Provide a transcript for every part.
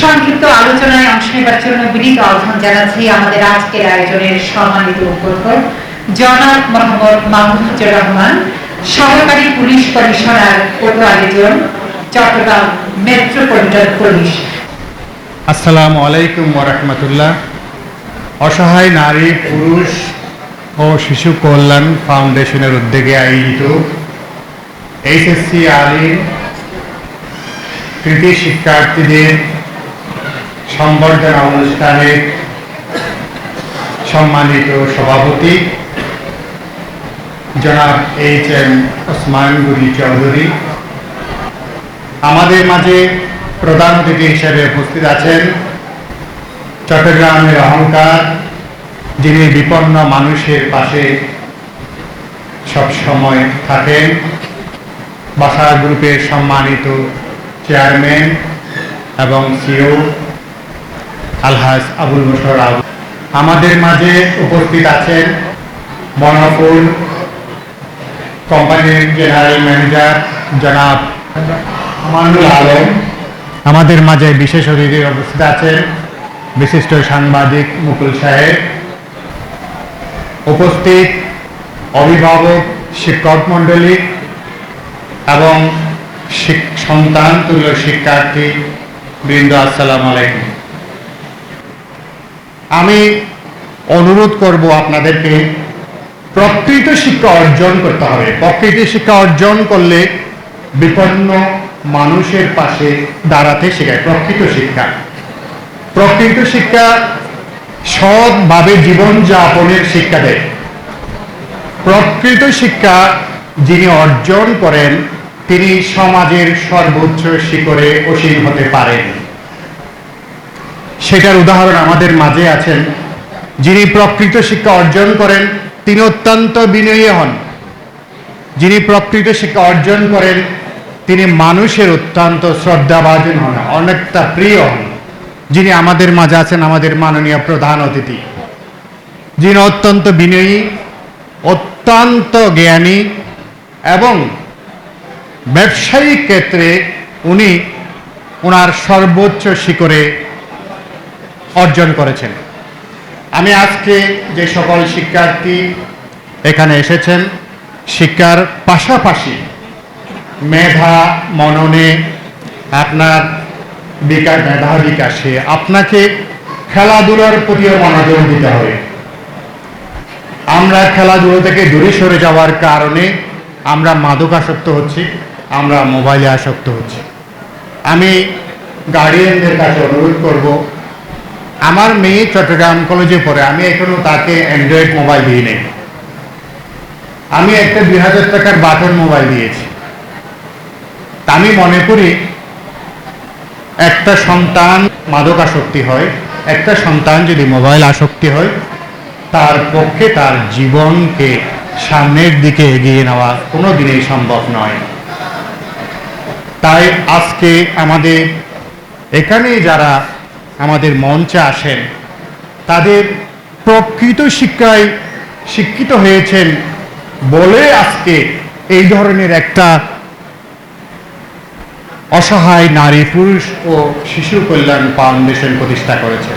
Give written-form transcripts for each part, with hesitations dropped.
সংক্ষিপ্ত আলোচনায় অংশ নেবার জন্য বিনীত আহ্বান জানাচ্ছি আমাদের আজকের আয়োজনের সম্মানিত উদ্বোধক জনাব মোহাম্মদ মাহমুদুর রহমান, সহকারী police commissioner Kotwali zone, Chittagong metropolitan police. আসসালামু আলাইকুম ওয়া রাহমাতুল্লাহ। অসহায় নারী, পুরুষ ও শিশু কল্যাণ ফাউন্ডেশনের উদ্যোগে আয়োজিত এইচএসসি আলিম কৃতি শিক্ষার্থীদের সংবর্ধনা অনুষ্ঠানের সম্মানিত সভাপতি জনাব এইচ.এম. ওসমান গনি চৌধুরী, আমাদের মাঝে প্রধান অতিথি হিসেবে উপস্থিত আছেন চট্টগ্রামের অহংকার, যিনি বিপন্ন মানুষের পাশে সবসময় থাকেন, বাসা গ্রুপের সম্মানিত চেয়ারম্যান এবং সিও আলহাজ আবুল বশর আবু। আমাদের মাঝে উপস্থিত আছেন মনোপুর কোম্পানির জেনারেল ম্যানেজার জনাব আমানুল আলম। আমাদের মাঝে বিশেষ অতিথি উপস্থিত আছেন বিশিষ্ট সাংবাদিক মুকুল সাহেব। উপস্থিত অভিভাবক, শিক্ষক মণ্ডলী এবং সন্তান তুল্য শিক্ষার্থী বৃন্দ, আসসালামু আলাইকুম। আমি অনুরোধ করব আপনাদেরকে প্রকৃত শিক্ষা অর্জন করতে হবে। প্রকৃত শিক্ষা অর্জন করলে বিপন্ন মানুষের পাশে দাঁড়াতে শেখায়। প্রকৃত শিক্ষা সৎভাবে জীবনযাপনের শিক্ষা দেয়। প্রকৃত শিক্ষা যিনি অর্জন করেন তিনি সমাজের সর্বোচ্চ শিখরে অসীম হতে পারেন। সেটার উদাহরণ আমাদের মাঝে আছেন। যিনি প্রকৃত শিক্ষা অর্জন করেন তিনি অত্যন্ত বিনয়ী হন। যিনি প্রকৃত শিক্ষা অর্জন করেন তিনি মানুষের অত্যন্ত শ্রদ্ধাভাজন হন, অনেকটা প্রিয় হন। যিনি আমাদের মাঝে আছেন আমাদের মাননীয় প্রধান অতিথি, যিনি অত্যন্ত বিনয়ী, অত্যন্ত জ্ঞানী এবং ব্যবসায়িক ক্ষেত্রে উনি ওনার সর্বোচ্চ শিখরে অর্জন করেছেন। আমি আজকে যে সকল শিক্ষার্থী এখানে এসেছেন, শিক্ষার পাশাপাশি মেধা মননে আপনার মেধা বিকাশে আপনাকে খেলাধুলার প্রতিও মনোযোগ দিতে হবে। আমরা খেলাধুলো থেকে দূরে সরে যাওয়ার কারণে আমরা মাদকাসক্ত হচ্ছি, আমরা মোবাইলে আসক্ত হচ্ছি। আমি গার্ডিয়ানদের কাছে অনুরোধ করব, আমার মেয়ে চট্টগ্রাম কলেজে পড়ে, আমি এখনো তাকে অ্যান্ড্রয়েড মোবাইল দিই নেই। আমি একটা 2000 টাকার বাটন মোবাইল দিয়েছি। আমি মনে করি একটা সন্তান মাদকাসক্তি হয়, একটা সন্তান যদি মোবাইল আসক্তি হয়, তার পক্ষে তার জীবনকে সামনের দিকে এগিয়ে নেওয়া কোনো দিনেই সম্ভব নয়। তাই আজকে আমাদের এখানে যারা আমাদের মঞ্চে আসেন তাদের প্রকৃত শিক্ষায় শিক্ষিত হয়েছেন বলে আজকে এই ধরনের একটা অসহায় নারী, পুরুষ ও শিশু কল্যাণ ফাউন্ডেশন প্রতিষ্ঠা করেছে।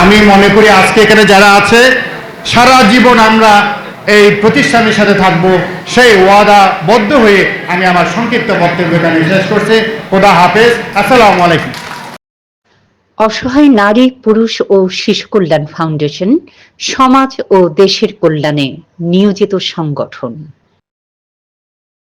আমি মনে করি আজকে এখানে যারা আছে সারা জীবন আমরা এই প্রতিষ্ঠানের সাথে থাকব, সেই ওয়াদাবদ্ধ হয়ে আমি আমার সংক্ষিপ্ত বক্তব্য এখানে শেষ করছি। খোদা হাফেজ, আসসালামু আলাইকুম। অসহায় নারী, পুরুষ ও শিশু কল্যাণ ফাউন্ডেশন সমাজ ও দেশের কল্যাণে নিয়োজিত সংগঠন।